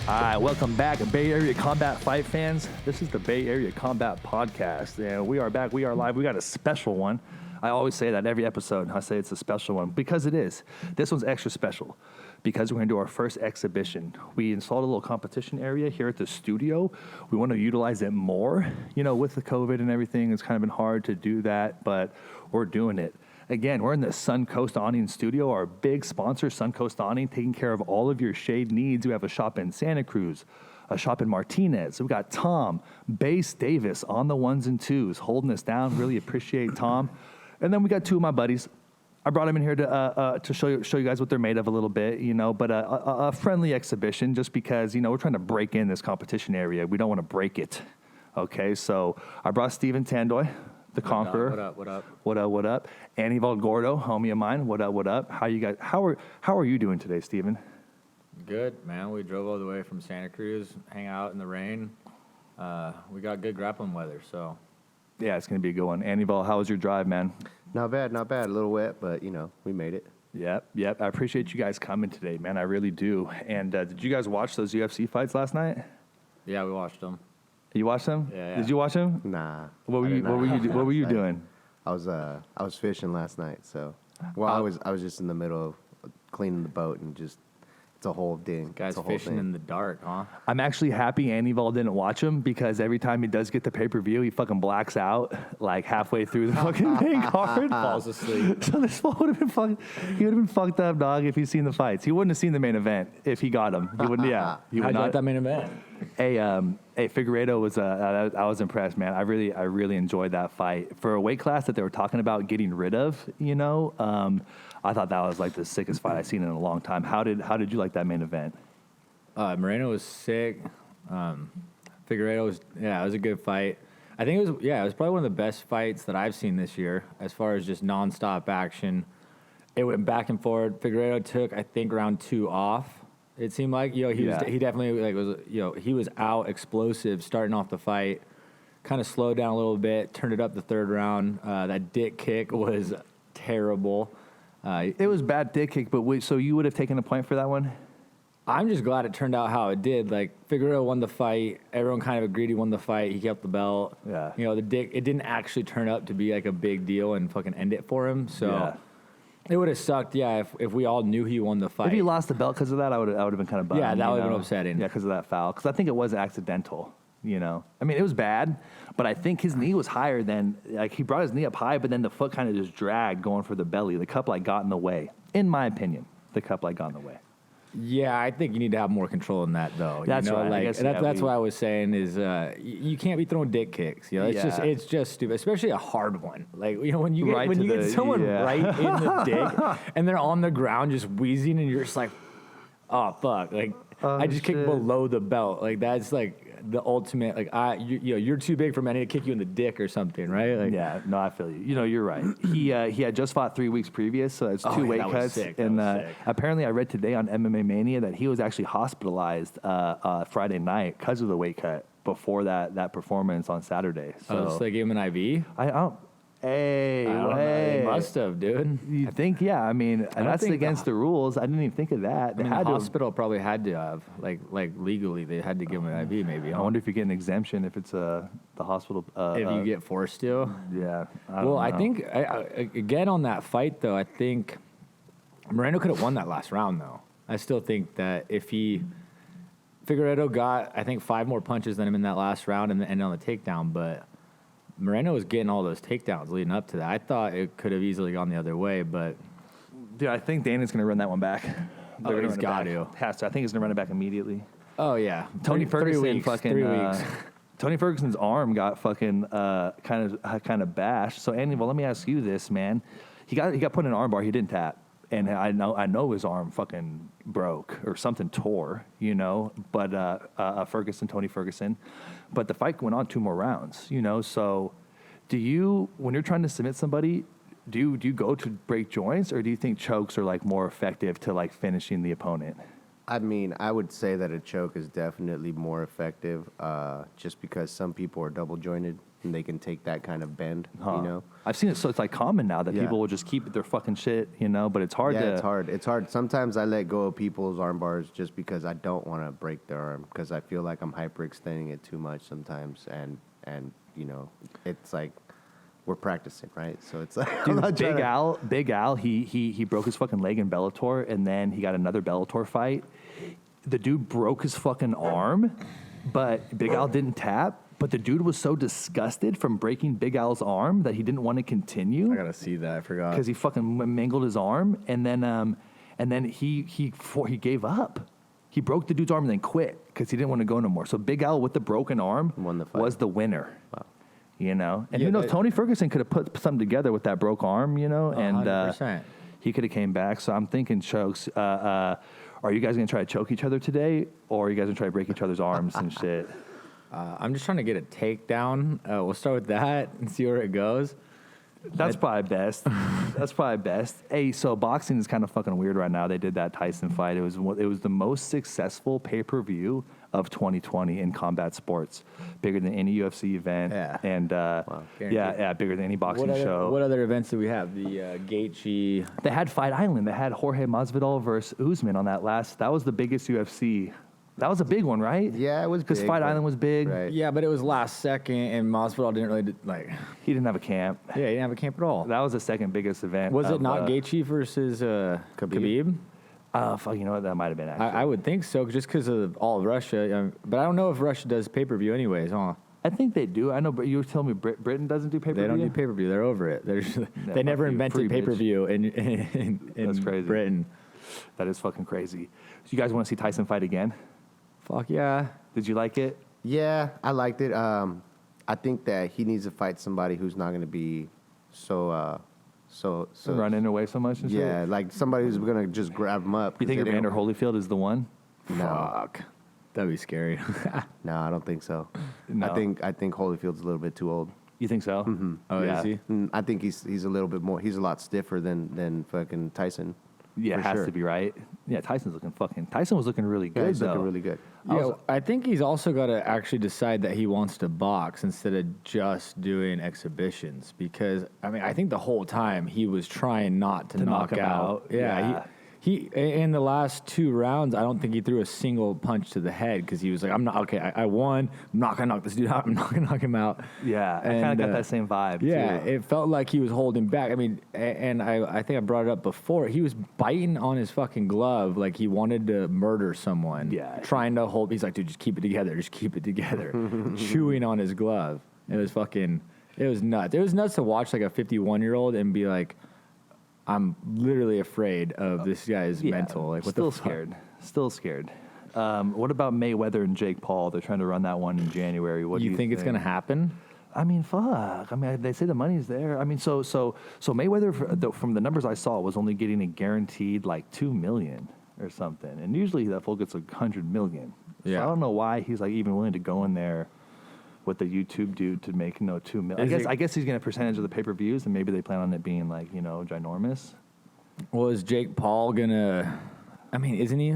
All right, welcome back, Bay Area Combat Fight fans. This is the Bay Area Combat Podcast, and we are back. We are live. We got a special one. I always say that every episode. I say it's a special one because it is. This one's extra special because we're going to do our first exhibition. We installed a little competition area here at the studio. We want to utilize it more. You know, with the COVID and everything, it's kind of been hard to do that, but we're doing it. Again, we're in the Suncoast Awning studio, our big sponsor, Suncoast Awning, taking care of all of your shade needs. We have a shop in Santa Cruz, a shop in Martinez. We've got Tom, Bass Davis on the ones and twos, holding us down. Really appreciate Tom. And then we got two of my buddies. I brought them in here to show you guys what they're made of a little bit, you know, but a friendly exhibition just because, you know, we're trying to break in this competition area. We don't want to break it. Okay, so I brought Steven Tandoi, the Conqueror. What up? Anibal Gordo, homie of mine. What up? How you guys? How are you doing today, Steven? Good, man. We drove all the way from Santa Cruz, hang out in the rain. We got good grappling weather, so. Yeah, it's gonna be a good one. Anibal, how was your drive, man? Not bad. A little wet, but you know, we made it. Yep. I appreciate you guys coming today, man. I really do. And did you guys watch those UFC fights last night? Yeah, we watched them. You watched them? Yeah. Did you watch them? Nah. What were you doing? I was fishing last night, so I was just in the middle of cleaning the boat and just it's a whole thing. Guys fishing in the dark, huh? I'm actually happy Anibal didn't watch him because every time he does get the pay-per-view, he fucking blacks out like halfway through the fucking main card. Falls asleep. So this fool would have been fucked. He would have been fucked up, dog, if he'd seen the fights. He wouldn't have seen the main event if he got him. He wouldn't. Yeah. He would How'd you not. like that main event? Hey, Figueiredo was. I was impressed, man. I really enjoyed that fight for a weight class that they were talking about getting rid of. You know, I thought that was like the sickest fight I've seen in a long time. How did you like that main event? Moreno was sick. Figueiredo was. Yeah, it was a good fight. I think it was probably one of the best fights that I've seen this year as far as just nonstop action. It went back and forth. Figueiredo took, I think, round 2 off. It seemed like, you know, he definitely like was, you know, he was out explosive starting off the fight, kind of slowed down a little bit, turned it up the third round. That dick kick was terrible. It was bad dick kick, but so you would have taken a point for that one? I'm just glad it turned out how it did. Like, Figueiredo won the fight. Everyone kind of agreed he won the fight. He kept the belt. Yeah. You know, it didn't actually turn up to be like a big deal and fucking end it for him. So. Yeah. It would have sucked, yeah, if we all knew he won the fight. If he lost the belt because of that, I would have been kind of bummed. Yeah, that would have been upsetting. Yeah, because of that foul. Because I think it was accidental, you know. I mean, it was bad, but I think his knee was higher than, like, he brought his knee up high, but then the foot kind of just dragged going for the belly. The cup, like, got in the way. In my opinion, the cup, like, got in the way. Yeah, I think you need to have more control in that, though. That's you know, right. Like, I guess, that's what I was saying is you can't be throwing dick kicks. You know, it's just stupid, especially a hard one. Like, you know, when you get someone right in the dick and they're on the ground just wheezing and you're just like, oh fuck, like I just kicked below the belt. Like that's like the ultimate. Like you're too big for me. I need to kick you in the dick or something, right? Like, yeah, no, I feel you. You know, you're right. He had just fought 3 weeks previous, so it's 2 weight cuts. Sick. And apparently, I read today on MMA Mania that he was actually hospitalized Friday night because of the weight cut before that performance on Saturday. So they gave him an IV. Hey, They must have, dude. You think? Yeah, I mean, that's against the rules. I didn't even think of that. I mean, the hospital probably had to have, like legally, they had to give him an IV, maybe. I wonder if you get an exemption if it's the hospital. If you get forced to. Yeah. I think, again, on that fight, though, I think Moreno could have won that last round, though. I still think that if Figueiredo got, I think, 5 more punches than him in that last round and ended on the takedown, but Moreno was getting all those takedowns leading up to that. I thought it could have easily gone the other way, but... Dude, I think Dana's going to run that one back. He's got to. Has to. I think he's going to run it back immediately. Oh, yeah. Tony Ferguson 3 weeks, fucking... 3 weeks. Tony Ferguson's arm got fucking kind of bashed. So, Andy, well, let me ask you this, man. He got put in an arm bar. He didn't tap. And I know his arm fucking broke or something tore, you know. But Tony Ferguson. But the fight went on 2 more rounds, you know. So, when you're trying to submit somebody, do you go to break joints, or do you think chokes are like more effective to like finishing the opponent? I mean, I would say that a choke is definitely more effective, just because some people are double jointed and they can take that kind of bend. You know, I've seen it, so it's like common now that Yeah. people will just keep their fucking shit, you know. But it's hard yeah, to. it's hard. It's hard. Sometimes I let go of people's arm bars just because I don't want to break their arm because I feel like I'm hyperextending it too much sometimes, and you know, it's like we're practicing, right? So it's like I'm Dude, not trying to- Big Al, he broke his fucking leg in Bellator, and then he got another Bellator fight. The dude broke his fucking arm, but Big Al didn't tap. But the dude was so disgusted from breaking Big Al's arm that he didn't want to continue I gotta see that. I forgot. because he fucking mangled his arm, and then he gave up. He broke the dude's arm and then quit because he didn't want to go no more. So Big Al with the broken arm Won the fight. was the winner. Wow. You know, and Yeah, who knows? that- Tony Ferguson could have put something together with that broke arm, you know, and 100%. he could have came back. So I'm thinking chokes. Are you guys gonna try to choke each other today, or are you guys gonna try to break each other's arms and shit? I'm just trying to get a takedown. We'll start with that and see where it goes. That's probably best. That's probably best. Hey, so boxing is kind of fucking weird right now. They did that Tyson fight. It was the most successful pay-per-view of 2020 in combat sports. Bigger than any UFC event. Yeah. And Guaranteed. yeah, bigger than any boxing show. What other events do we have? The Gaethje. They had Fight Island. They had Jorge Masvidal versus Usman on that last. That was the biggest UFC. That was a big one, right? Yeah, it was because big, Fight but- Island was big. Right. Yeah, but it was last second, and Masvidal didn't really like. He didn't have a camp. Yeah, he didn't have a camp at all. That was the second biggest event. Was it of, not Gaethje versus Khabib? Fuck, you know what? That might have been actually. I would think so, just because of all of Russia. But I don't know if Russia does pay-per-view anyways, huh? I think they do. I know, but you were telling me Britain doesn't do pay-per-view? They don't do pay-per-view. They're over it. They never must be invented free, bitch. pay-per-view in That's crazy. Britain. That is fucking crazy. So you guys want to see Tyson fight again? Fuck yeah. Did you like it? Yeah, I liked it. I think that he needs to fight somebody who's not going to be so Running away so much and Yeah, shit? like somebody who's going to just grab him up. You think 'cause they Evander don't- Holyfield is the one? No, Fuck. That'd be scary. no, I don't think so. No. I think Holyfield's a little bit too old. You think so? Mm-hmm. Oh, yeah. is he? I think he's a little bit more. He's a lot stiffer than fucking Tyson. Yeah, it For has sure. to be, right? Yeah, Tyson was looking really good, Yeah, he's though. looking really good. Yeah, I think he's also got to actually decide that he wants to box instead of just doing exhibitions. Because I think the whole time he was trying not to knock him out. out. Yeah, Yeah. he in the last 2 rounds, I don't think he threw a single punch to the head because he was like, "I'm not okay. I won. I'm not gonna knock this dude out. I'm not gonna knock him out." Yeah, I kind of And, got that same vibe, Yeah, too. it felt like he was holding back. I mean, and I think I brought it up before. He was biting on his fucking glove like he wanted to murder someone. Yeah. Trying to hold. He's like, dude, just keep it together. Just keep it together. Chewing on his glove. It was nuts. It was nuts to watch like a 51-year-old and be like, I'm literally afraid of this guy's Yeah, mental. Like, what still the fuck? scared. Still scared. What about Mayweather and Jake Paul? They're trying to run that one in January. What do You you think it's gonna happen? I mean, fuck. I mean, they say the money's there. I mean, so Mayweather, from the numbers I saw, was only getting a guaranteed like $2 million or something, and usually that fool gets $100 million. So Yeah. I don't know why he's like even willing to go in there with the YouTube dude to make $2 million. Is I it- guess he's getting a percentage of the pay-per-views, and maybe they plan on it being like ginormous. Well, is Jake Paul gonna? I mean, isn't he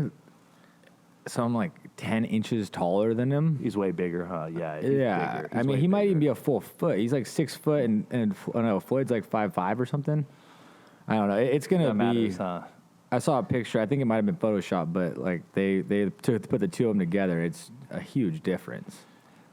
some like 10 inches taller than him? He's way bigger, huh? Yeah. he's Yeah, bigger. I He's mean, way he might bigger. even be a full foot. He's like 6 foot, and I don't know, Floyd's like 5'5" or something. I don't know. It's gonna That be. matters, huh? I saw a picture. I think it might have been Photoshop, but like they took put the two of them together. It's a huge difference.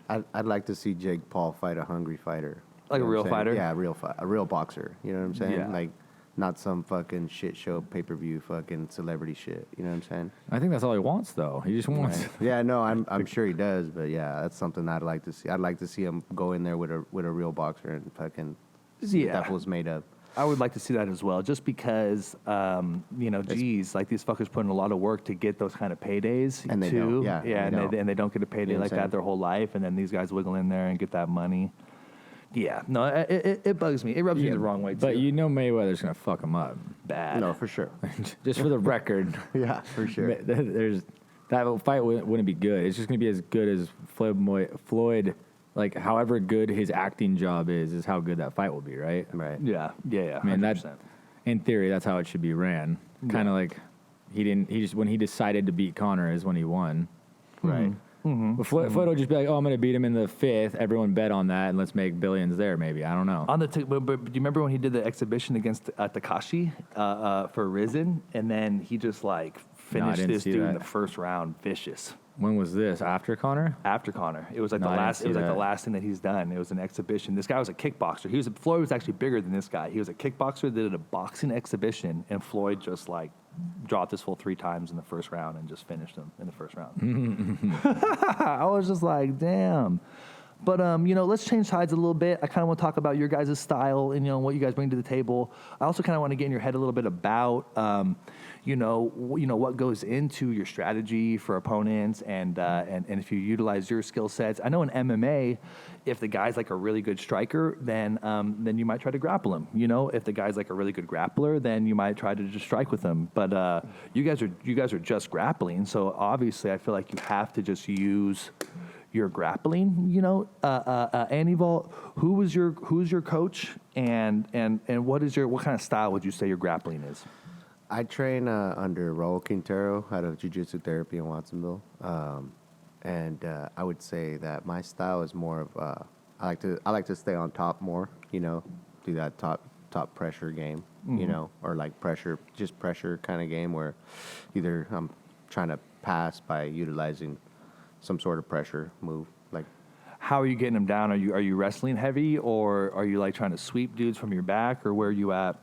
I'd like to see Jake Paul fight a hungry fighter. Like You a know real what I'm saying? fighter? Yeah, a real boxer. You know what I'm saying? Yeah. Like, not some fucking shit show pay-per-view fucking celebrity shit. You know what I'm saying? I think that's all he wants, though. He just wants. Yeah, no, I'm sure he does, but yeah, that's something I'd like to see. I'd like to see him go in there with a real boxer and fucking see what Yeah. that was made of. I would like to see that as well, just because, geez, like these fuckers put in a lot of work to get those kind of paydays, And they too. don't, yeah, Yeah, and they don't. and they don't get a payday You know like what I'm that their whole life, and then these guys wiggle in there and get that money. Yeah, no, it bugs me. It rubs me the wrong way, too. But you know Mayweather's gonna fuck him up. Bad. No, for sure. Just for the record. Yeah, for sure. There's that fight wouldn't be good. It's just gonna be as good as Floyd. Like, however good his acting job is how good that fight will be, right? Right. Yeah, I mean, 100%. that in theory, that's how it should be ran. Kind of like he didn't. He just when he decided to beat Conor is when he won. Right. But Floyd would just be like, "Oh, I'm going to beat him in the 5th. Everyone bet on that, and let's make billions there." Maybe I don't know. On the but do you remember when he did the exhibition against Takashi for Risen, and then he just like finished didn't this see dude that. in the first round, vicious. When was this? After Conor? After Conor, it was like No, the I didn't last. see It was like the that. last thing that he's done. It was an exhibition. This guy was a kickboxer. Floyd was actually bigger than this guy. He was a kickboxer. Did a boxing exhibition, and Floyd just like dropped this fool 3 times in the first round and just finished him in the first round. I was just like, damn. But, let's change sides a little bit. I kind of want to talk about your guys' style and, what you guys bring to the table. I also kind of want to get in your head a little bit about, what goes into your strategy for opponents and if you utilize your skill sets. I know in MMA, if the guy's like a really good striker, then you might try to grapple him. If the guy's like a really good grappler, then you might try to just strike with him. But you guys are just grappling, so obviously I feel like you have to just use your grappling, Anibal, who's your coach and what kind of style would you say your grappling is? I train under Raul Quintero out of Jiu-Jitsu Therapy in Watsonville, and I would say that my style is more of I like to stay on top more, do that top pressure game, or like pressure kind of game where either I'm trying to pass by utilizing some sort of pressure move. Like, how are you getting them down? Are you wrestling heavy, or are you like trying to sweep dudes from your back, or where are you at?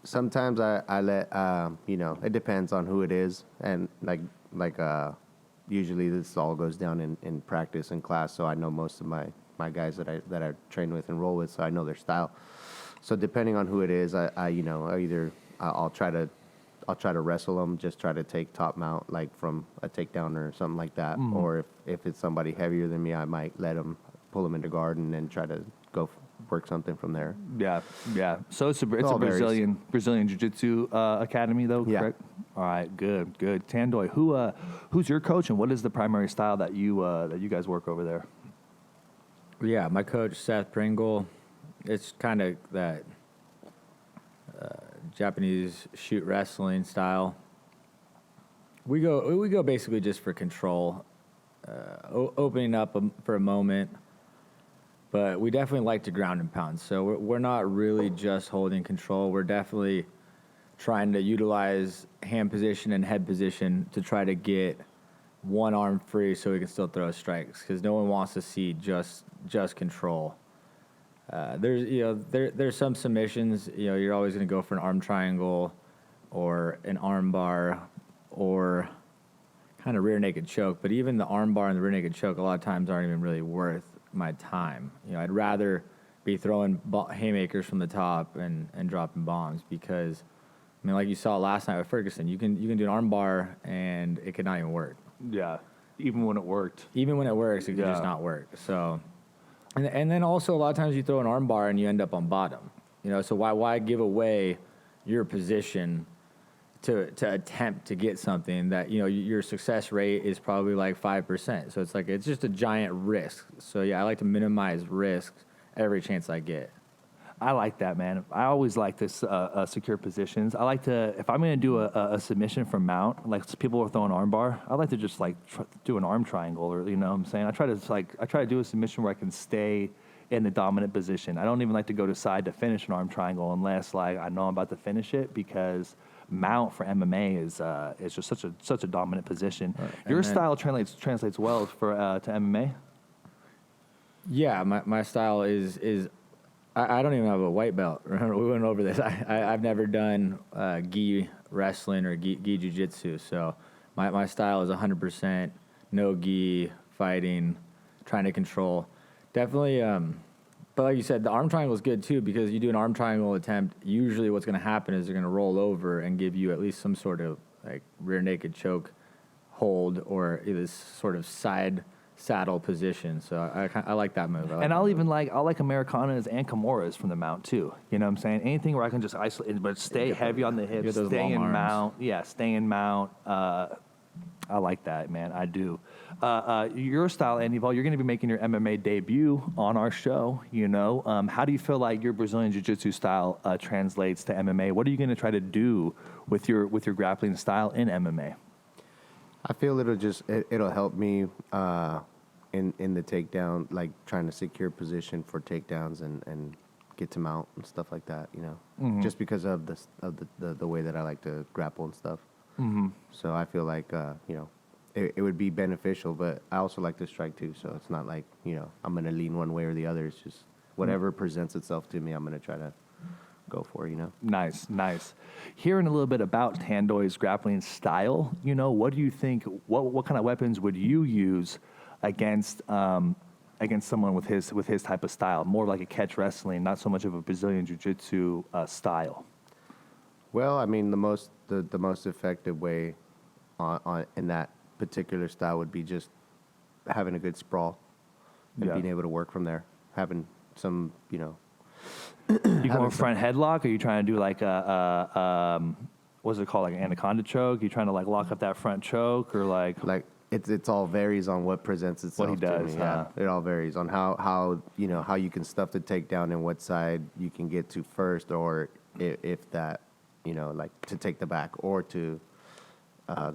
sometimes I let it depends on who it is, and usually this all goes down in practice and class, so I know most of my guys that I train with and roll with, so I know their style. So depending on who it is, I'll try to wrestle them, just try to take top mount, like from a takedown or something like that. Mm-hmm. Or if it's somebody heavier than me, I might pull them into guard and then try to go work something from there. Yeah. So it's a Brazilian Jiu-Jitsu academy, though, correct? Yeah. All right, good. Tandoi, who's your coach, and what is the primary style that you guys work over there? Yeah, my coach, Seth Pringle, it's kind of that Japanese shoot wrestling style. We go basically just for control, opening up for a moment, but we definitely like to ground and pound. So we're not really just holding control. We're definitely trying to utilize hand position and head position to try to get one arm free so we can still throw strikes, because no one wants to see just control. There's some submissions, you're always going to go for an arm triangle or an arm bar or kind of rear naked choke, but even the arm bar and the rear naked choke a lot of times aren't even really worth my time. I'd rather be throwing haymakers from the top and dropping bombs, because like you saw last night with Ferguson, you can do an arm bar and it could not even work. Yeah, even when it works, it could just not work. So, and then also a lot of times you throw an arm bar and you end up on bottom. So why give away your position to attempt to get something that your success rate is probably like 5%. So it's just a giant risk. So yeah, I like to minimize risks every chance I get. I like that, man. I always like to secure positions. I like to, if I'm going to do a submission from mount, like people are throwing arm bar, I like to just do an arm triangle, or what I'm saying. I try to do a submission where I can stay in the dominant position. I don't even like to go to side to finish an arm triangle unless I know I'm about to finish it, because mount for MMA is just such a dominant position. Right. Your style translates well to MMA. Yeah, my style is. I don't even have a white belt. We went over this. I've never done gi wrestling or gi jiu-jitsu, so my style is 100% no gi fighting, trying to control. Definitely, but like you said, the arm triangle is good too, because you do an arm triangle attempt, usually what's going to happen is they're going to roll over and give you at least some sort of like rear naked choke hold, or this sort of side saddle position. So I like that move. I'll like Americanas and Kimuras from the mount too. You know what I'm saying? Anything where I can just isolate, but stay heavy on the hips, stay in mount. Yeah, stay in mount. I like that, man. I do. Your style, Anibal, you're going to be making your MMA debut on our show. How do you feel like your Brazilian Jiu-Jitsu style translates to MMA? What are you going to try to do with your grappling style in MMA? I feel it'll help me in the takedown, like trying to secure position for takedowns and get to mount and stuff like that. Just because of the way that I like to grapple and stuff. Mm-hmm. So I feel like it would be beneficial, but I also like to strike too. So it's not like I'm gonna lean one way or the other. It's just whatever presents itself to me, I'm gonna try to go for. Nice. Hearing a little bit about Tandoi's grappling style, what do you think? What kind of weapons would you use against someone with his type of style? More like a catch wrestling, not so much of a Brazilian Jiu-Jitsu style. Well, I mean, the most effective way on in that particular style would be just having a good sprawl and being able to work from there. Having some, You going front headlock? Or are you trying to do like what's it called, like an Anaconda Choke? You trying to like lock up that front choke, or like it's all varies on what presents itself. What he does, to me. Yeah, it all varies on how you can stuff the takedown and what side you can get to first, or if that like to take the back or to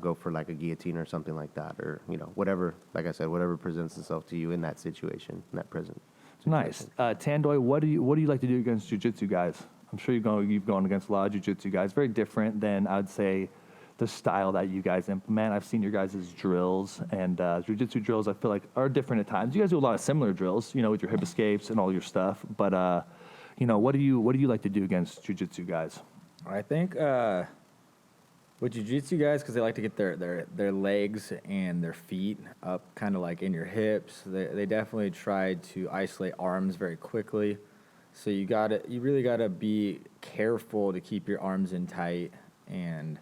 go for like a guillotine or something like that, or whatever. Like I said, whatever presents itself to you in that situation, in that present situation. Nice. Tandoi, what do you like to do against jiu-jitsu guys? I'm sure you've gone against a lot of jiu-jitsu guys. Very different than, I would say, the style that you guys implement. I've seen your guys' drills, and jiu-jitsu drills I feel like are different at times. You guys do a lot of similar drills, with your hip escapes and all your stuff. But what do you like to do against jiu-jitsu guys? I think with jiu-jitsu guys, because they like to get their legs and their feet up kind of like in your hips, they definitely try to isolate arms very quickly. So you really gotta be careful to keep your arms in tight and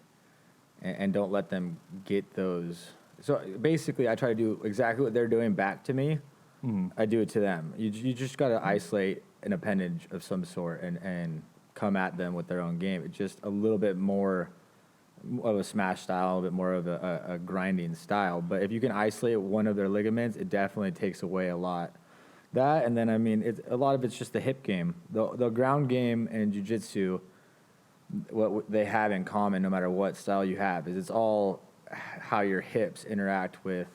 don't let them get those. So basically, I try to do exactly what they're doing back to me. I do it to them. You just gotta isolate an appendage of some sort and come at them with their own game. It's just a little bit more of a smash style, a little bit more of a grinding style. But if you can isolate one of their ligaments, it definitely takes away a lot. That, and then, I mean, a lot of it's just the hip game. The ground game and jiu-jitsu, what they have in common, no matter what style you have, is it's all how your hips interact with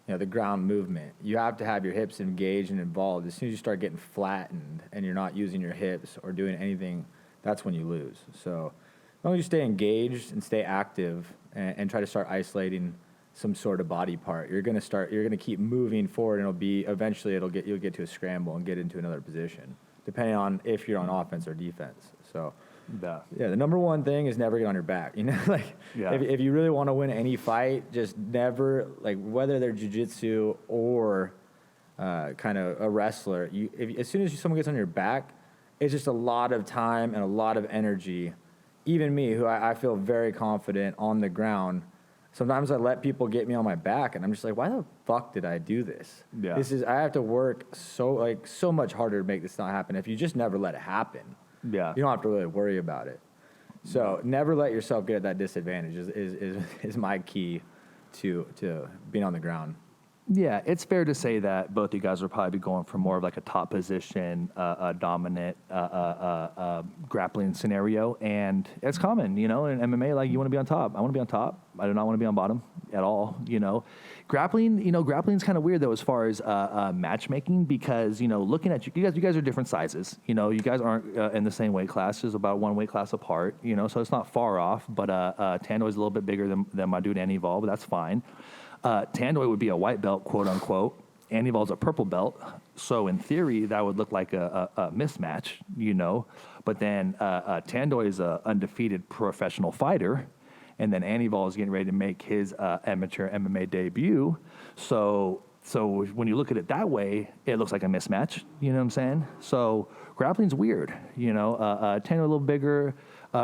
the ground movement. You have to have your hips engaged and involved. As soon as you start getting flattened and you're not using your hips or doing anything, that's when you lose. So as long as you stay engaged and stay active and try to start isolating some sort of body part, you're gonna keep moving forward, and eventually you'll get to a scramble and get into another position, depending on if you're on offense or defense. So the number one thing is never get on your back. If you really want to win any fight, just never, like, whether they're jiu-jitsu or kind of a wrestler, as soon as someone gets on your back, it's just a lot of time and a lot of energy. Even me, who I feel very confident on the ground, sometimes I let people get me on my back, and I'm just like, why the fuck did I do this? Yeah. I have to work so much harder to make this not happen. If you just never let it happen, you don't have to really worry about it. So never let yourself get at that disadvantage is my key to being on the ground. Yeah, it's fair to say that both you guys will probably be going for more of like a top position, dominant grappling scenario, and it's common, in MMA. Like, you want to be on top. I want to be on top. I do not want to be on bottom at all. Grappling's kind of weird though as far as matchmaking, because looking at you guys are different sizes. You guys aren't in the same weight classes, about one weight class apart. So it's not far off. But Tandoi's a little bit bigger than my dude Anibal, but that's fine. Tandoi would be a white belt, quote unquote. Anibal's a purple belt. So in theory, that would look like a mismatch, But then Tandoi is a undefeated professional fighter, and then Anibal is getting ready to make his amateur MMA debut. So when you look at it that way, it looks like a mismatch. You know what I'm saying? So grappling's weird. Tandoi a little bigger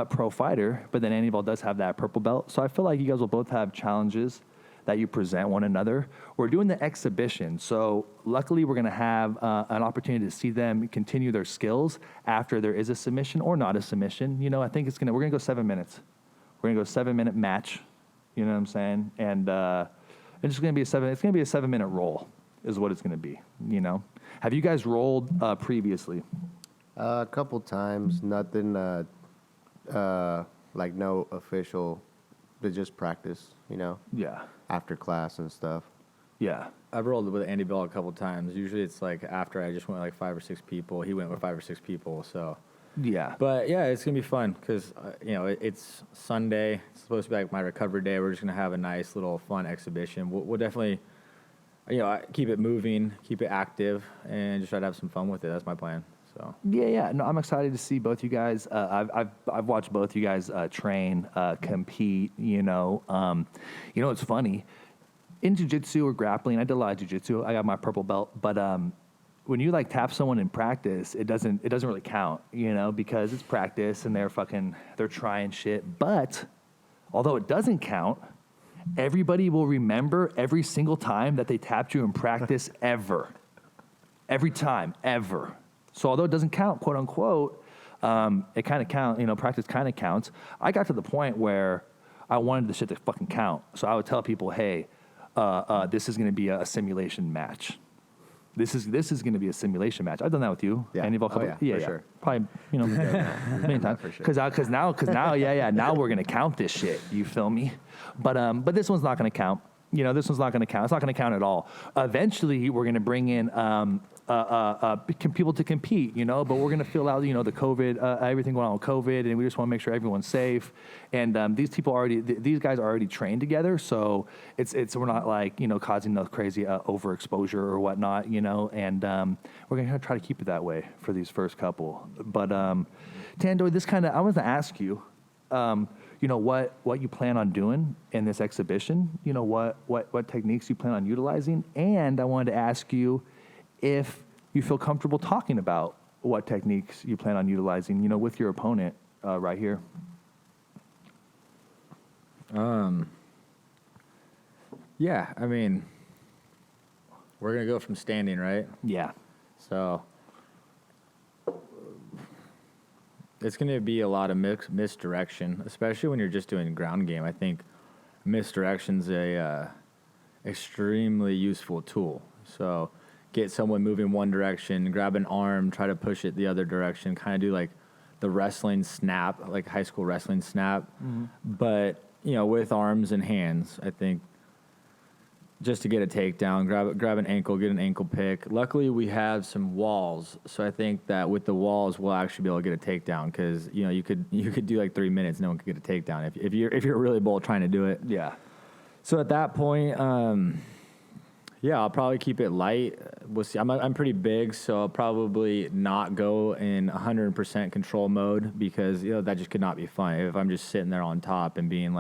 pro fighter, but then Anibal does have that purple belt. So I feel like you guys will both have challenges that you present one another. We're doing the exhibition, so luckily we're gonna have an opportunity to see them continue their skills after there is a submission or not a submission. I think we're gonna go 7 minutes. We're gonna go 7-minute match, you know what I'm saying? And It's just going to be it's going to be a 7-minute roll is what it's going to be, you know? Have you guys rolled previously? A couple times, nothing like no official, but just practice, you know, Yeah. after class and stuff. Yeah. I've rolled with Anibal a couple times. Usually it's like after I just went like 5 or 6 people. He went with 5 or 6 people. So, Yeah. but yeah, it's gonna be fun because you know it's Sunday. It's supposed to be like my recovery day. We're just gonna have a nice little fun exhibition. We'll definitely, you know, keep it moving, keep it active, and just try to have some fun with it. That's my plan. So Yeah. No, I'm excited to see both you guys. I've watched both you guys train, compete. You know, it's funny. In jiu-jitsu or grappling, I did a lot of jiu-jitsu. I got my purple belt, but when you like tap someone in practice, it doesn't really count, you know, because it's practice and they're trying shit. But although it doesn't count, everybody will remember every single time that they tapped you in practice ever. Every time, ever. So although it doesn't count, quote unquote, it kind of counts, you know, practice kind of counts. I got to the point where I wanted the shit to fucking count. So I would tell people, hey, this is going to be a simulation match. This is going to be a simulation match. I've done that with you. Yeah. Anibal, Oh, yeah, for sure. Probably, you know, many times. For sure. Because now, now we're going to count this shit. You feel me? But this one's not going to count. You know, this one's not going to count. It's not going to count at all. Eventually, we're going to bring in people to compete, you know, but we're going to fill out, you know, the COVID, everything going on with COVID, and we just want to make sure everyone's safe. And these guys are already trained together, so we're not like, you know, causing no crazy overexposure or whatnot, you know, and we're going to try to keep it that way for these first couple. But Tandoi, I want to ask you, you know, what you plan on doing in this exhibition, you know, what techniques you plan on utilizing, and I wanted to ask you if you feel comfortable talking about what techniques you plan on utilizing, you know, with your opponent right here. yeah, I mean, we're gonna go from standing, right? Yeah. So it's going to be a lot of misdirection, especially when you're just doing ground game. I think misdirection's a extremely useful tool. So get someone moving one direction, grab an arm, try to push it the other direction, kind of do like the wrestling snap, like high school wrestling snap. Mm-hmm. But, you know, with arms and hands, I think just to get a takedown, grab an ankle, get an ankle pick. Luckily, we have some walls, so I think that with the walls, we'll actually be able to get a takedown because, you know, you could do like 3 minutes, no one could get a takedown if you're really bold trying to do it. Yeah. So at that point, yeah, I'll probably keep it light. We'll see. I'm pretty big, so I'll probably not go in 100% control mode because, you know, that just could not be fun if I'm just sitting there on top and being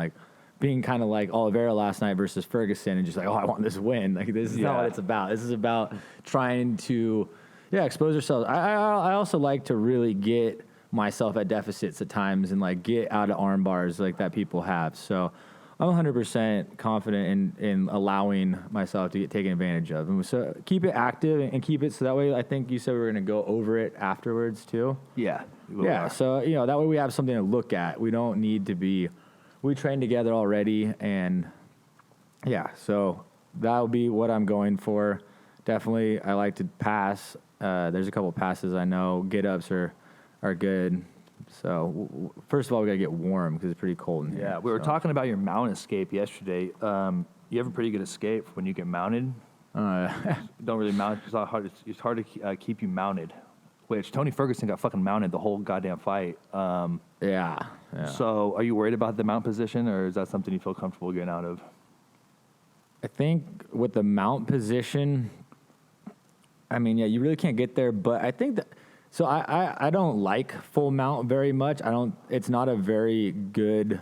kind of like Oliveira last night versus Ferguson and just like, oh, I want this win. Like, this is not what it's about. This is about trying to, expose yourself. I also like to really get myself at deficits at times and like get out of arm bars like that people have. So I'm 100% confident in allowing myself to get taken advantage of. And so keep it active and keep it so that way. I think you said we were going to go over it afterwards too. Yeah. Yeah. So, you know, that way we have something to look at. We don't need to be, we trained together already. And yeah, so that'll be what I'm going for. Definitely. I like to pass. There's a couple of passes I know. Get ups are good. So, first of all, we got to get warm because it's pretty cold in here. Yeah, we were talking about your mount escape yesterday. You have a pretty good escape when you get mounted. Don't really mount. It's hard to keep you mounted, which Tony Ferguson got fucking mounted the whole goddamn fight. Yeah. So, are you worried about the mount position, or is that something you feel comfortable getting out of? I think with the mount position, I mean, yeah, you really can't get there, but I think that... So I don't like full mount very much. It's not a very good,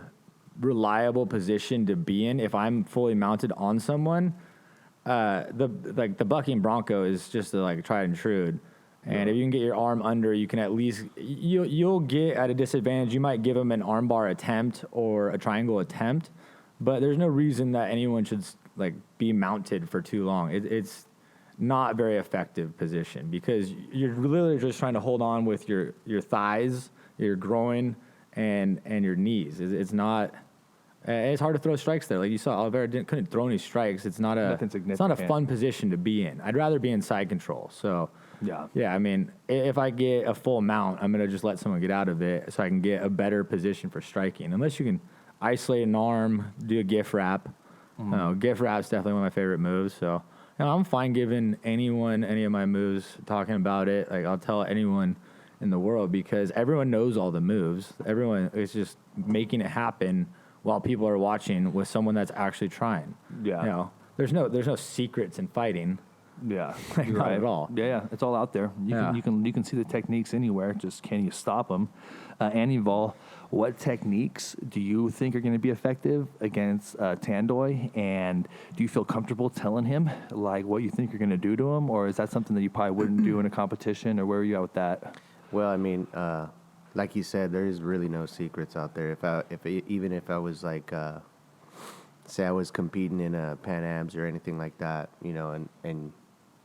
reliable position to be in. If I'm fully mounted on someone, the bucking bronco is just like tried and true. And if you can get your arm under, you can at least you'll get at a disadvantage. You might give them an armbar attempt or a triangle attempt, but there's no reason that anyone should like be mounted for too long. It's not very effective position because you're literally just trying to hold on with your thighs, your groin, and your knees. It's not It's hard to throw strikes there. Like you saw, Oliveira couldn't throw any strikes. It's not Nothing it's not a significant. fun position to be in. I'd rather be in side control. So Yeah. I mean, if I get a full mount, I'm gonna just let someone get out of it so I can get a better position for striking. Unless you can isolate an arm, do a gift wrap. Gift wrap's definitely one of my favorite moves. So I'm fine giving anyone any of my moves, talking about it. Like I'll tell anyone in the world because everyone knows all the moves. Everyone is just making it happen while people are watching with someone that's actually trying. Yeah. There's no secrets in fighting. Yeah, Like, you're not at all. Yeah, it's all out there. You can see the techniques anywhere. Just can you stop them? Anibal, what techniques do you think are going to be effective against Tandoi? And do you feel comfortable telling him like what you think you're going to do to him, or is that something that you probably wouldn't do in a competition, or where are you at with that? Well, I mean, like you said, there is really no secrets out there. Even if I was like, say I was competing in a Pan Ams or anything like that, you know, and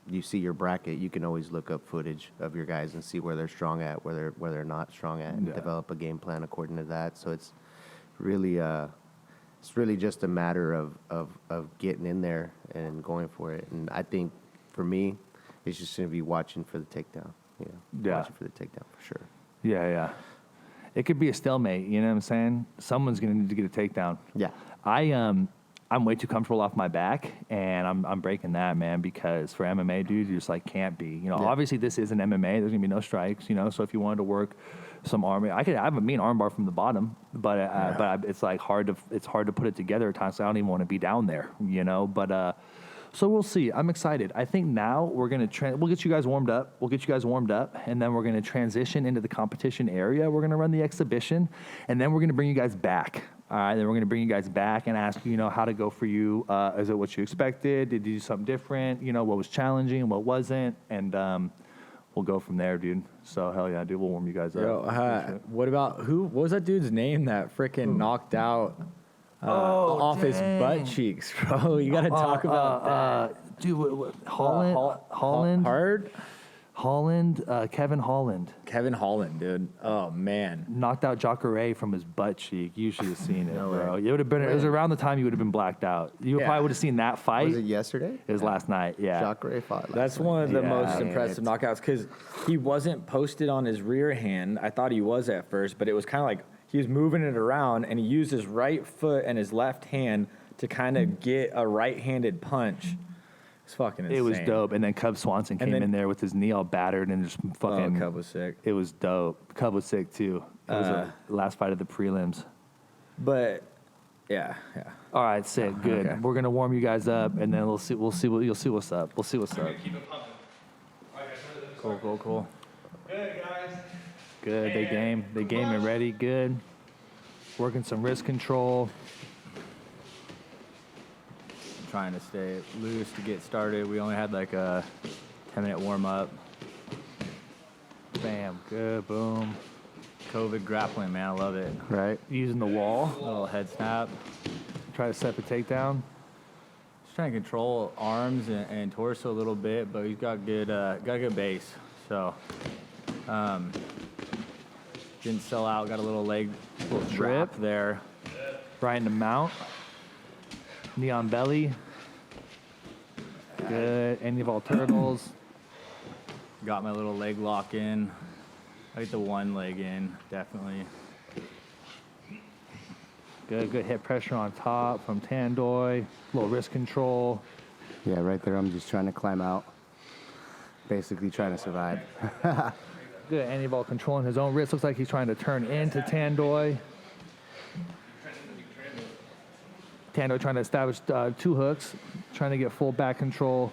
you see your bracket, you can always look up footage of your guys and see where they're strong at, where they're not strong at, and develop a game plan according to that. So it's really just a matter of getting in there and going for it. And I think for me, it's just going to be watching for the takedown. Watching for the takedown for sure. Yeah. It could be a stalemate. You know what I'm saying? Someone's going to need to get a takedown. Yeah. I'm way too comfortable off my back, and I'm breaking that, man, because for MMA, dude, you just like can't be. You know, obviously this isn't MMA. There's gonna be no strikes. You know, so if you wanted to work some arm, I have a mean arm bar from the bottom, but it's like hard to put it together at times. So I don't even want to be down there. You know, but so we'll see. I'm excited. I think now we're gonna we'll get you guys warmed up. And then we're gonna transition into the competition area. We're gonna run the exhibition, and then we're gonna bring you guys back. All right, then we're going to bring you guys back and ask you, how to go for you. Is it what you expected? Did you do something different? You know, what was challenging and what wasn't? And we'll go from there, dude. So, hell yeah, dude, we'll warm you guys up. What was that dude's name that freaking knocked out off his butt cheeks, bro? You got to talk about that. Dude, Holland? Kevin Holland. Kevin Holland, dude. Oh, man. Knocked out Jacare from his butt cheek. You should have seen it, bro. It would have been. It was around the time you would have been blacked out. You probably would have seen that fight. Was it yesterday? It was last night. Yeah. Jacare fought last That's night. one of the most impressive knockouts because he wasn't posted on his rear hand. I thought he was at first, but it was kind of like he was moving it around, and he used his right foot and his left hand to kind of get a right-handed punch. It's fucking insane. It was dope. And then Cub Swanson came in there with his knee all battered and just fucking. Cub was sick. It was dope. Cub was sick too. It was the last fight of the prelims. But yeah. All right, sick, good. Okay. We're gonna warm you guys up, and then you'll see what's up. We'll see what's up. Keep it pumping. All right, guys, Cool. Good, guys. Good. They game and ready. Good. Working some wrist control. Trying to stay loose to get started. We only had like a 10-minute warm-up. Bam. Good. Boom. COVID grappling, man. I love it. Right. Using the wall. Little head snap. Try to set the takedown. Just trying to control arms and torso a little bit, but he's got good base. So didn't sell out. Got a little leg Trip there. Right in the mount. Knee on belly. Good. Anibal turtles. Got my little leg lock in. I get the one leg in, definitely. Good hip pressure on top from Tandoi. Little wrist control. Yeah, right there. I'm just trying to climb out. Basically trying to survive. Good. Anibal controlling his own wrist. Looks like he's trying to turn into Tandoi. Tandoi trying to establish two hooks, trying to get full back control.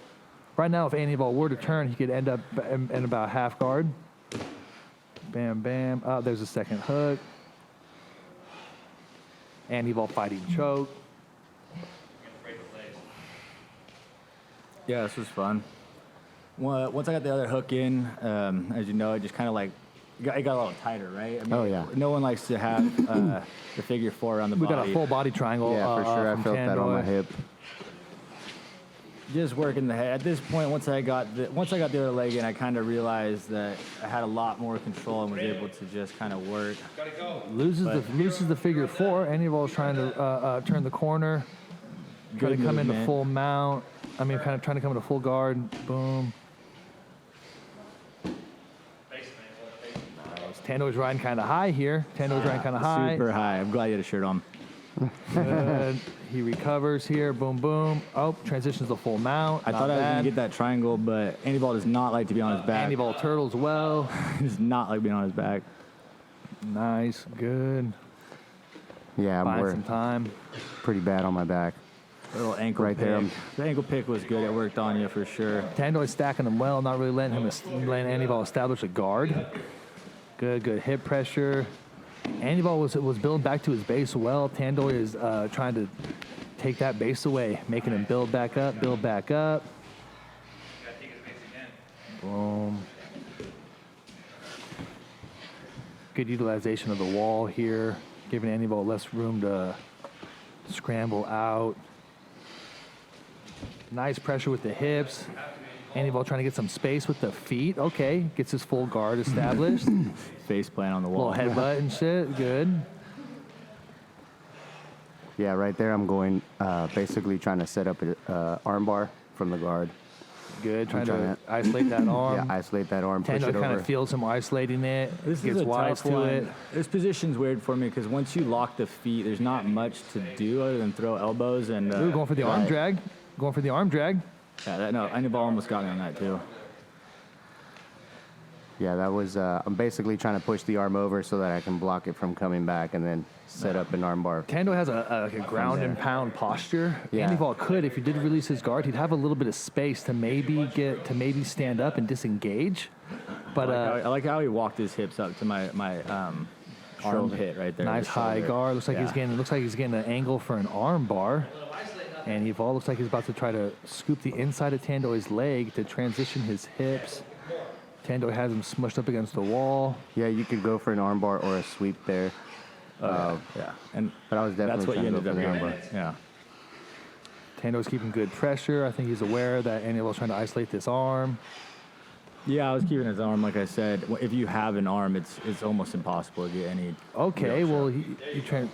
Right now, if Anibal were to turn, he could end up in about half guard. Bam, bam. Oh, there's a second hook. Anibal fighting choke. Yeah, this was fun. Once I got the other hook in, as you know, it just kind of like it got a little tighter, right? I mean, no one likes to have the figure four on the body. We got a full body triangle. Yeah, for sure. I from felt that on my Tandoi. hip. just working the head. At this point, once I got the other leg in, I kind of realized that I had a lot more control and was able to just kind of work. Gotta go. Loses the figure four. Anibal's trying to turn the corner. Trying to come into full mount. Kind of trying to come into full guard. Boom. Nice. Tando's riding kind of high here. High. Super high. I'm glad you had a shirt on. Good. He recovers here. Boom, boom. Oh, transitions to full mount. I thought I was going to get that triangle, but Anibal does not like to be on his back. Anibal turtles well. He does not like being on his back. Nice. Good. Yeah, I'm Buying some time. pretty bad on my back. Little ankle Right pick. there. The ankle pick was good. It worked on you for sure. Tandoi's stacking him well, not really letting Anibal establish a guard. Good hip pressure. Anibal was building back to his base well. Tandoi is trying to take that base away, making him build back up. Gotta take his base again. Boom. Good utilization of the wall here, giving Anibal less room to scramble out. Nice pressure with the hips. Anibal trying to get some space with the feet. Okay, gets his full guard established. Face plant on the wall. Little headbutt and shit. Good. Yeah, right there I'm going, basically trying to set up an arm bar from the guard. Good. Trying to trying isolate that arm. Yeah, isolate that arm, push Tando it kind over. of feels him isolating it. This gets is a wise tough to one. it. This position's weird for me because once you lock the feet, there's not much to do other than throw elbows and. Ooh, going for the arm drag. Going for the arm drag. Yeah, Anibal almost got me on that too. Yeah, that was, I'm basically trying to push the arm over so that I can block it from coming back and then set up an arm bar. Tando has a ground and pound posture. Yeah. Anibal could, if he did release his guard, he'd have a little bit of space to maybe stand up and disengage. But I like how he walked his hips up to my armpit right there. nice the high shoulder. guard. Looks like Yeah. he's getting an angle for an arm bar. And Anibal looks like he's about to try to scoop the inside of Tandoi's leg to transition his hips. Tandoi has him smushed up against the wall. Yeah, you could go for an arm bar or a sweep there. Yeah, and But I was definitely that's what you trying to ended go up for the arm doing. bar. Yeah. Tando's keeping good pressure. I think he's aware that Anibal's trying to isolate this arm. Yeah, I was keeping his arm, like I said. If you have an arm, it's almost impossible to get any. Okay, real well, shot. he trying.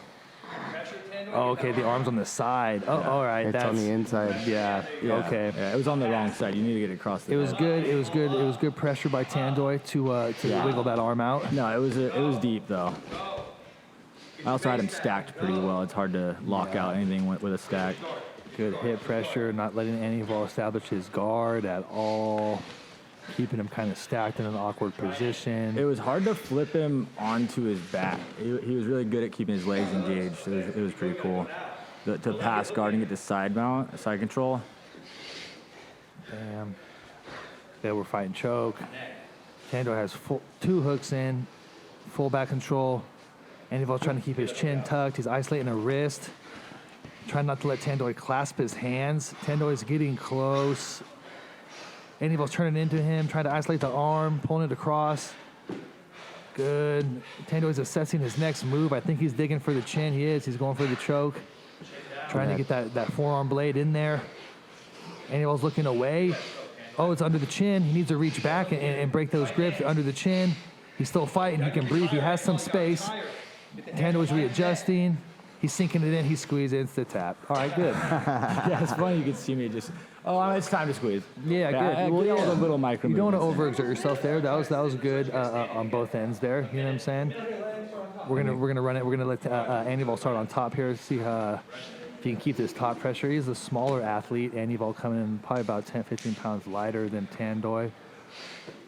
Oh, okay, the arm's on the side. Oh, all right, It's that's on the inside. Yeah, Yeah, okay. Yeah, it was on the wrong side. You need to get it across the It was head. good. It was good. It was good pressure by Tandoi to wiggle that arm out. No, it was deep though. I also had him stacked pretty well. It's hard to lock out anything with a stack. Good hip pressure, not letting Anibal establish his guard at all. Keeping him kind of stacked in an awkward position. It was hard to flip him onto his back. He was really good at keeping his legs engaged. It was pretty cool. To pass guard and get the side control. Damn. They were fighting choke. Tando has two hooks in, full back control. Anibal trying to keep his chin tucked. He's isolating a wrist. Trying not to let Tandoi clasp his hands. Tandoi's getting close. Anibal's turning into him, trying to isolate the arm, pulling it across. Good. Tandoi's assessing his next move. I think he's digging for the chin. He is. He's going for the choke. Trying to get that forearm blade in there. Anibal's looking away. Oh, it's under the chin. He needs to reach back and break those grips under the chin. He's still fighting. He can breathe. He has some space. Tandoi's readjusting. He's sinking it in. He squeezes. It's the tap. All right, good. Yeah, it's funny. You could see me just. Oh, it's time to squeeze. Yeah, good. Well, Well, all yeah. the little micro. You don't want to movements. overexert yourself there. That was good on both ends there. You know what I'm saying? We're gonna run it. We're gonna let Anibal start on top here. See if he can keep this top pressure. He's a smaller athlete. Anibal coming in probably about 10, 15 pounds lighter than Tandoi,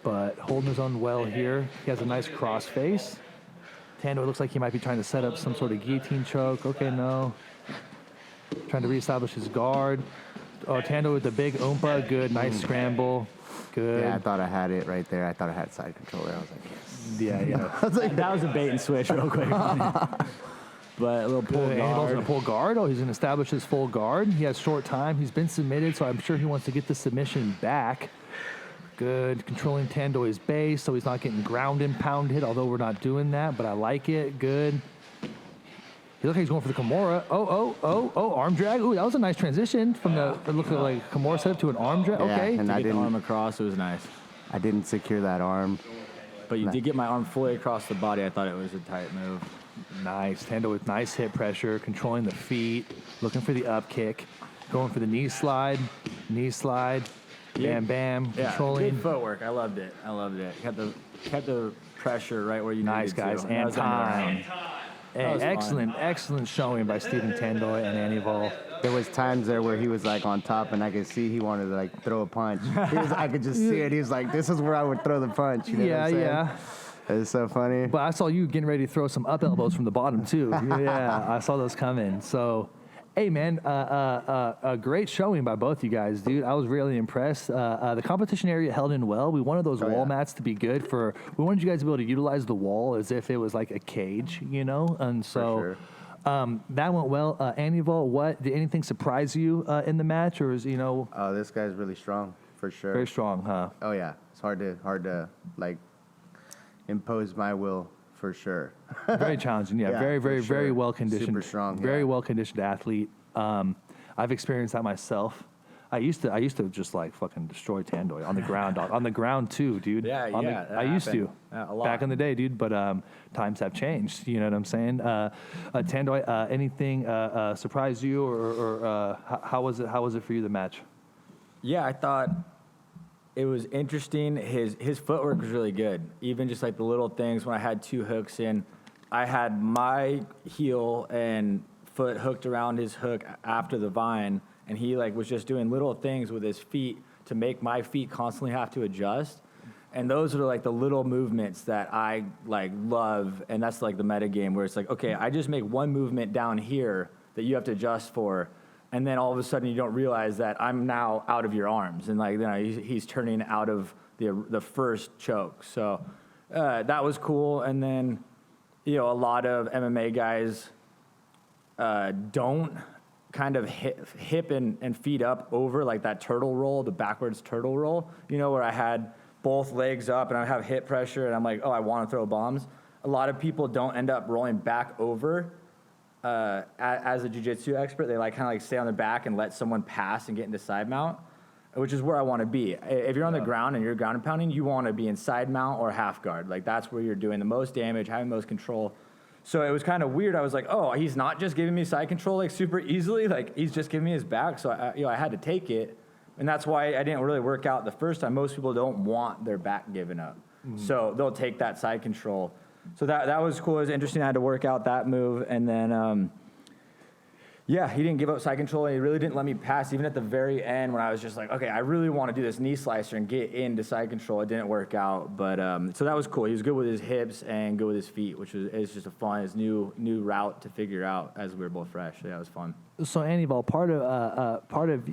but holding his own well here. He has a nice cross face. Tandoi looks like he might be trying to set up some sort of guillotine choke. Okay, no. Trying to reestablish his guard. Oh, Tandoi with the big oompa. Good, nice scramble. Good. Yeah, I thought I had it right there. I thought I had side control there. I was like, yes. Yeah. That was a bait and switch, real quick. But a little pull Good. Anibal's guard. gonna pull guard. Oh, he's gonna establish his full guard. He has short time. He's been submitted, so I'm sure he wants to get the submission back. Good. Controlling Tandoi's base, so he's not getting ground and pounded, although we're not doing that, but I like it. Good. He He looked like he's going for the Kimura. Arm drag. Ooh, that was a nice transition from it looked like Kimura setup to an arm drag. Yeah, Okay. and To I get the didn't, arm across, it was nice. I didn't secure that arm. But you did get my arm fully across the body. I thought it was a tight move. Nice. Tandoi with nice hip pressure, controlling the feet, looking for the up kick, going for the knee slide, Yeah. bam, Yeah, controlling. good footwork. I loved it. Kept the pressure right where you Nice, needed guys. to. And That was under time. round. Hey, was excellent showing by Stephen Tandoi and Anibal. There was times there where he was like on top, and I could see he wanted to like throw a punch. I could just see it. He was like, "This is where I would throw the punch." You know what I'm saying? Yeah. It's so funny. But I saw you getting ready to throw some up elbows from the bottom too. Yeah, I saw those coming. So, hey man, a great showing by both you guys, dude. I was really impressed. The competition area held in well. We wanted those wall mats to be good for. We wanted you guys to be able to utilize the wall as if it was like a cage, you know. And so, that went well. Anibal, did anything surprise you in the match, or is Oh, this guy's really strong for sure. very strong, huh? Oh yeah, it's hard to like impose my will for sure. Very challenging. Yeah, Yeah, very, for very, very sure. well conditioned. Super strong, Very yeah. well conditioned athlete. I've experienced that myself. I used to just like fucking destroy Tandoi on the ground, on the ground too, dude. Yeah, On yeah, that I used to happened. A lot. back in the day, dude. But times have changed. You know what I'm saying? Tandoi, anything surprised you, or how was it? How was it for you, the match? Yeah, I thought it was interesting. His footwork was really good. Even just like the little things when I had two hooks in, I had my heel and foot hooked around his hook after the vine, and he like was just doing little things with his feet to make my feet constantly have to adjust. And those are like the little movements that I like love, and that's like the meta game where it's like, okay, I just make one movement down here that you have to adjust for, and then all of a sudden you don't realize that I'm now out of your arms, and like then he's turning out of the first choke. So that was cool. And then a lot of MMA guys don't kind of hip and feet up over like that turtle roll, the backwards turtle roll, where I had both legs up and I have hip pressure and I'm like, oh, I want to throw bombs. A lot of people don't end up rolling back over. As a jiu-jitsu expert, they kind of stay on their back and let someone pass and get into side mount, which is where I want to be. If you're on the ground and you're ground and pounding, you want to be in side mount or half guard. Like that's where you're doing the most damage, having the most control. So it was kind of weird. I was like, oh, he's not just giving me side control like super easily. Like he's just giving me his back. So I had to take it, and that's why I didn't really work out the first time. Most people don't want their back given up, so they'll take that side control. So that was cool. It was interesting. I had to work out that move. And then, he didn't give up side control. And he really didn't let me pass. Even at the very end when I was just like, okay, I really want to do this knee slicer and get into side control. It didn't work out. But so that was cool. He was good with his hips and good with his feet, which is just his new route to figure out as we were both fresh. So, yeah, it was fun. So Anibal, part of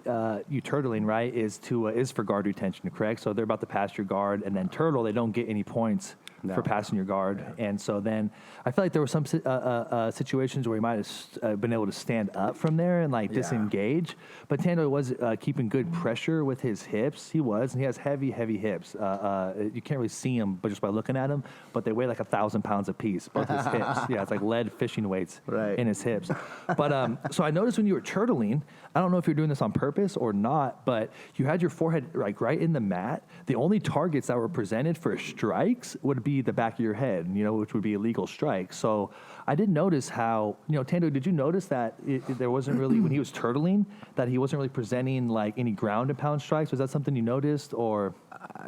you turtling, right, is for guard retention, correct? So they're about to pass your guard, and then turtle, they don't get any points for passing your guard. Yeah. And so then I feel like there were some situations where he might have been able to stand up from there and disengage. But Tandoi was keeping good pressure with his hips. He was, and he has heavy hips. You can't really see him, but just by looking at him. But they weigh like 1,000 pounds apiece, both his hips. Yeah, it's like lead fishing weights in his hips. But so I noticed when you were turtling, I don't know if you're doing this on purpose or not, but you had your forehead like right in the mat. The only targets that were presented for strikes would be the back of your head, which would be illegal strikes. So I did notice how, Tandoi, did you notice that there wasn't really, when he was turtling, that he wasn't really presenting like any ground and pound strikes? Was that something you noticed, or?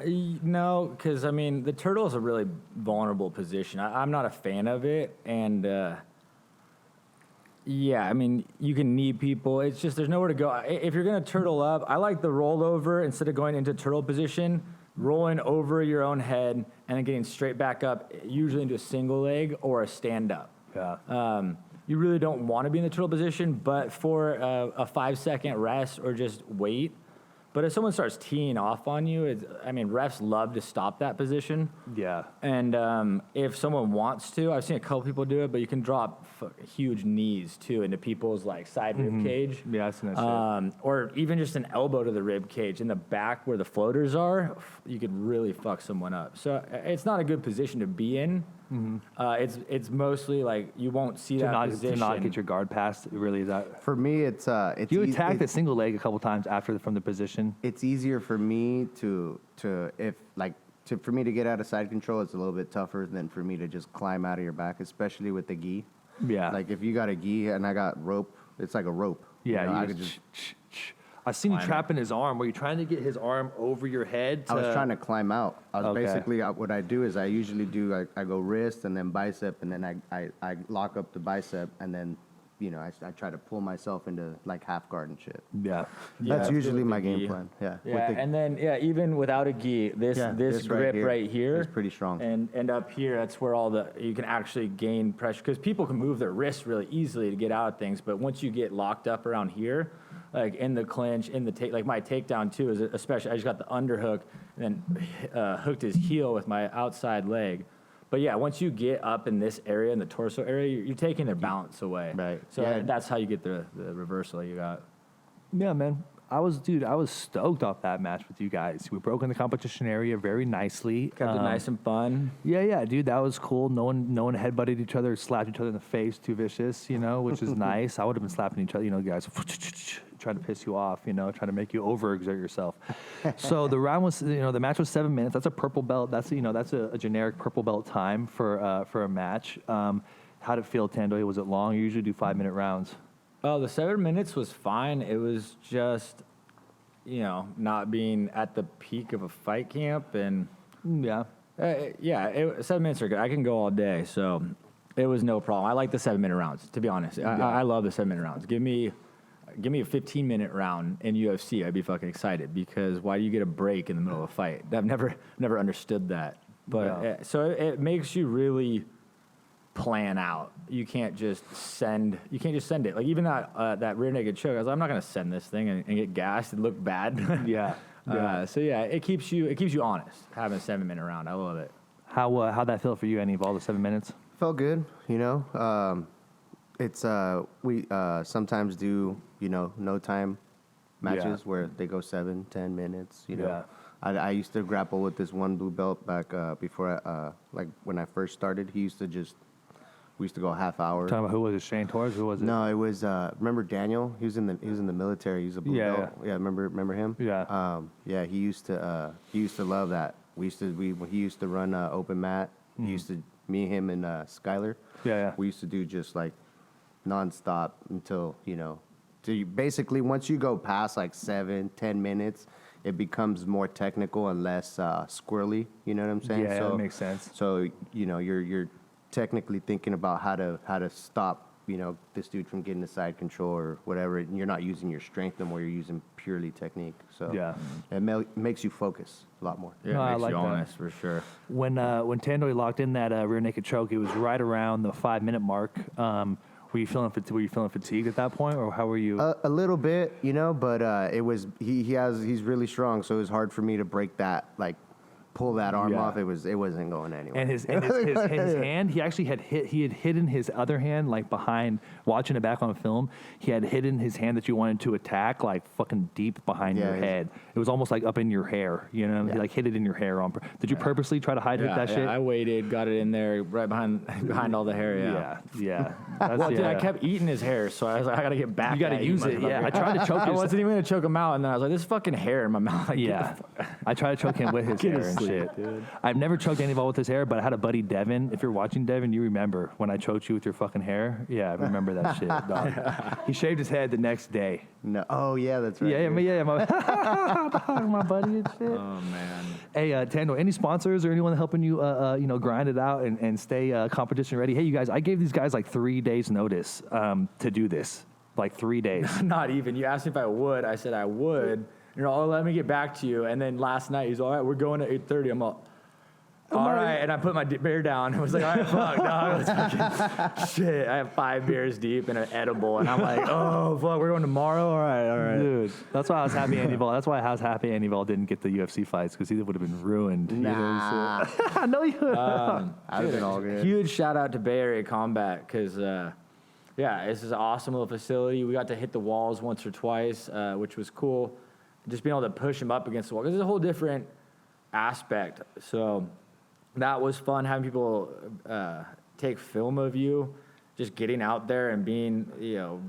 No, because the turtle is a really vulnerable position. I'm not a fan of it, and you can knee people. It's just there's nowhere to go. If you're gonna turtle up, I like the rollover instead of going into turtle position, rolling over your own head and then getting straight back up, usually into a single leg or a stand up. Yeah. You really don't want to be in the turtle position, but for a 5-second rest or just wait. But if someone starts teeing off on you, refs love to stop that position. Yeah. And if someone wants to, I've seen a couple people do it, but you can drop huge knees too into people's side rib cage. Yeah, I've seen that shit. Or even just an elbow to the rib cage in the back where the floaters are. You could really fuck someone up. So it's not a good position to be in. It's mostly like you won't see that position. To not get your guard passed, really is that. For me, it's You attacked the single leg a couple times from the position. It's easier for me for me to get out of side control. It's a little bit tougher than for me to just climb out of your back, especially with the gi. Yeah. Like if you got a gi and I got rope, it's like a rope. Yeah, You know, I you could just. just. I've seen you trapping his arm. Were you trying to get his arm over your head? I was trying to climb out. I was Okay. basically what I do is I usually do I go wrist and then bicep and then I lock up the bicep and then I try to pull myself into like half guard and shit. Yeah. That's usually with my the gi. game plan. Yeah. Yeah, and then even without a gi, this grip right here is pretty strong. and up here, that's where you can actually gain pressure because people can move their wrists really easily to get out of things, but once you get locked up around here, like in the clinch, in the like my takedown too is especially I just got the underhook and then hooked his heel with my outside leg. But yeah, once you get up in this area, in the torso area, you're taking their balance away. Right. So Yeah. that's how you get the reversal you got. Yeah, man. I was stoked off that match with you guys. We broke in the competition area very nicely. Kept it nice and fun. Yeah, dude, that was cool. No one headbutted each other, slapped each other in the face, too vicious, which is nice. I would have been slapping each other, guys, trying to piss you off, trying to make you overexert yourself. So the round was, the match was 7 minutes. That's a purple belt. That's a generic purple belt time for a match. How'd it feel, Tandoi? Was it long? You usually do 5-minute rounds. Oh, the 7 minutes was fine. It was just, not being at the peak of a fight camp. And Yeah. 7 minutes are good. I can go all day. So it was no problem. I like the 7-minute rounds, to be honest. I love the 7-minute rounds. Give me a 15-minute round in UFC. I'd be fucking excited because why do you get a break in the middle of a fight? I've never understood that. But so it makes you really plan out. You can't just send it. Like even that rear naked choke, I was like, I'm not gonna send this thing and get gassed and look bad. Yeah. So it keeps you honest having a 7-minute round. I love it. How'd that feel for you, Annie, of all the 7 minutes? Felt good, It's we sometimes do no time matches where they go 7-10 minutes. Yeah. I used to grapple with this one blue belt back before like when I first started. We used to go a half hour. Talking about who was it? Shane Torres? Who was it? No, it was remember Daniel? He was in the military. He's a blue belt. Yeah, remember him? Yeah. He used to love that. He used to run open mat. He used to me, him, and Skyler. Yeah. We used to do just like nonstop until basically once you go past like 7-10 minutes, it becomes more technical and less squirrely. You know what I'm saying? Yeah, that makes sense. So you're technically thinking about how to stop this dude from getting the side control or whatever. And you're not using your strength no more. You're using purely technique. So it makes you focus a lot more. Yeah, No, it I makes like you that. honest for sure. When Tandoi locked in that rear naked choke, it was right around the 5-minute mark. Were you feeling fatigued at that point, or how were you? A little bit, but it was he's really strong, so it was hard for me to break that, like pull that arm off. It wasn't going anywhere. And his hand, he actually had hidden his other hand like behind. Watching it back on film, he had hidden his hand that you wanted to attack like fucking deep behind your head. It was almost like up in your hair, He like hid it in your hair. Did you purposely try to hide that shit? I waited, got it in there right behind all the hair. Yeah. Well, dude, I kept eating his hair, so I was like, I gotta get back. You gotta use it. Yeah, I tried to choke. I wasn't even gonna choke him out, and then I was like, this fucking hair in my mouth. Like, I tried to choke him with his hair and shit. Dude. I've never choked anybody with his hair, but I had a buddy, Devin. If you're watching, Devin, you remember when I choked you with your fucking hair? Yeah, I remember that shit, dog. He shaved his head the next day. No. Oh yeah, that's right. My buddy and shit. Oh man. Hey, Tando, any sponsors or anyone helping you, grind it out and stay competition ready? Hey, you guys, I gave these guys like 3 days notice to do this, like 3 days. Not even. You asked me if I would. I said I would. You're all, let me get back to you. And then last night, he's all right, we're going at 8:30. I'm all right. And I put my beer down. I was like, all right, fuck, dog. Fucking shit. I have 5 beers deep and an edible. And I'm like, oh, fuck, we're going tomorrow? All right. Dude, that's why I was happy Anibal didn't get the UFC fights, because he would have been ruined. Nah. I know you would. I'd have been all good. Huge shout out to Bay Area Combat because, this is an awesome little facility. We got to hit the walls once or twice, which was cool. Just being able to push them up against the wall, because it's a whole different aspect. So that was fun having people take film of you, just getting out there and being,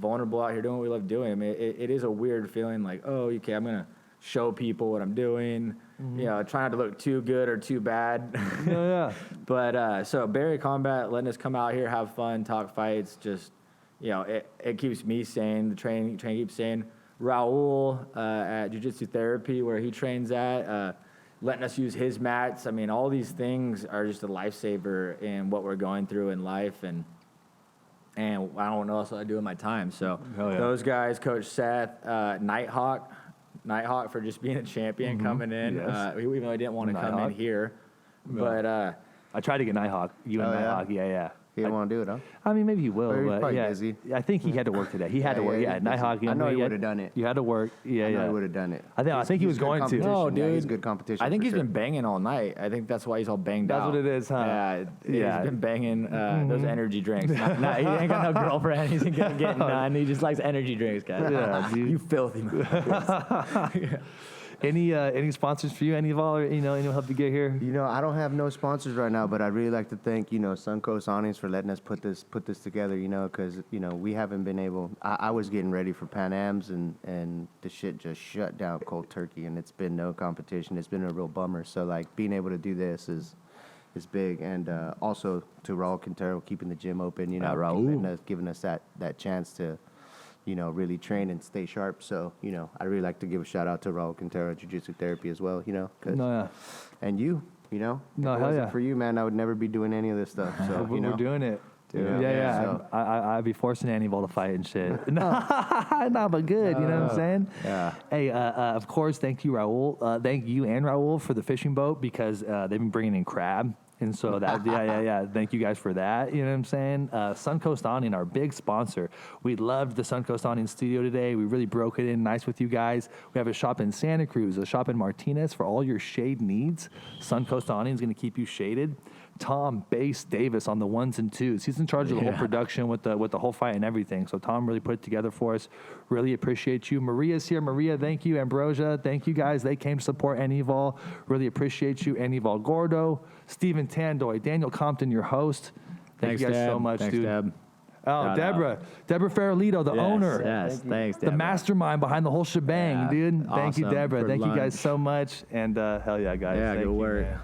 vulnerable out here doing what we love doing. I mean, it is a weird feeling like, oh, okay, I'm going to show people what I'm doing, try not to look too good or too bad. Yeah. But so Bay Area Combat, letting us come out here, have fun, talk fights, just, it keeps me sane. The training keeps sane. Raul at Jiu-Jitsu Therapy, where he trains at, letting us use his mats. I mean, all these things are just a lifesaver in what we're going through in life, and I don't know what else I do in my time. So those guys, Coach Seth, Nighthawk for just being a champion coming in. Yes. Even though I didn't want to come in here, but I tried to get Nighthawk. You and Nighthawk, yeah. He didn't want to do it, huh? I mean, maybe he will, Or he's but probably yeah. busy. I think he had to work today. He had to work. Yeah, he's Nighthawk. busy. I know he would have done it. You had to work. Yeah, I know yeah. he would have done it. I think he was He's good going to. competition. No, Yeah, dude. he's good competition. I think for he's sure. been banging all night. I think that's why he's all banged That's out. what it is, huh? Yeah, Yeah. he's been banging those energy drinks. He ain't got no girlfriend. He's ain't gonna get none. He just likes energy drinks, guys. Yeah, dude. You filthy motherfuckers. Any sponsors for you? Any of all, any help to get here? I don't have no sponsors right now, but I'd really like to thank, Suncoast Awnings for letting us put this together, because, we haven't been able, I was getting ready for Pan Ams and the shit just shut down cold turkey, and it's been no competition. It's been a real bummer. So, like, being able to do this is big. And also to Raul Quintero keeping the gym open, Raul. giving us that chance to, really train and stay sharp. So, I'd really like to give a shout out to Raul Quintero Jiu-Jitsu Therapy as well, 'cause and you, if No, it hell wasn't yeah. for you, man, I would never be doing any of this stuff. So, We're doing it. Yeah. Yeah. So- I'd be forcing Anibal to fight and shit. No, but good. You know what I'm saying? Yeah. Hey, of course, thank you, Raul. Thank you and Raul for the fishing boat, because they've been bringing in crab. And so that, yeah. Thank you guys for that. You know what I'm saying? Suncoast Awning, our big sponsor. We loved the Suncoast Awning studio today. We really broke it in nice with you guys. We have a shop in Santa Cruz, a shop in Martinez for all your shade needs. Suncoast Awning is going to keep you shaded. Tom Bass Davis on the 1s and 2s. He's in charge of the whole production with the whole fight and everything. So Tom really put it together for us. Really appreciate you. Maria's here. Maria, thank you. Ambrosia, thank you guys. They came to support Anibal. Really appreciate you. Anibal Gordo, Stephen Tandoi, Daniel Compton, your host. Thank you guys so much, Thanks, dude. Deb. Oh, Shout Deborah Farolito, the owner. Yes, thanks, The Deborah. mastermind behind the whole shebang, Yeah, dude. Thank you, awesome. Deborah. For Thank you guys lunch. so much. And hell yeah, guys. Yeah, Thank good you, work. man.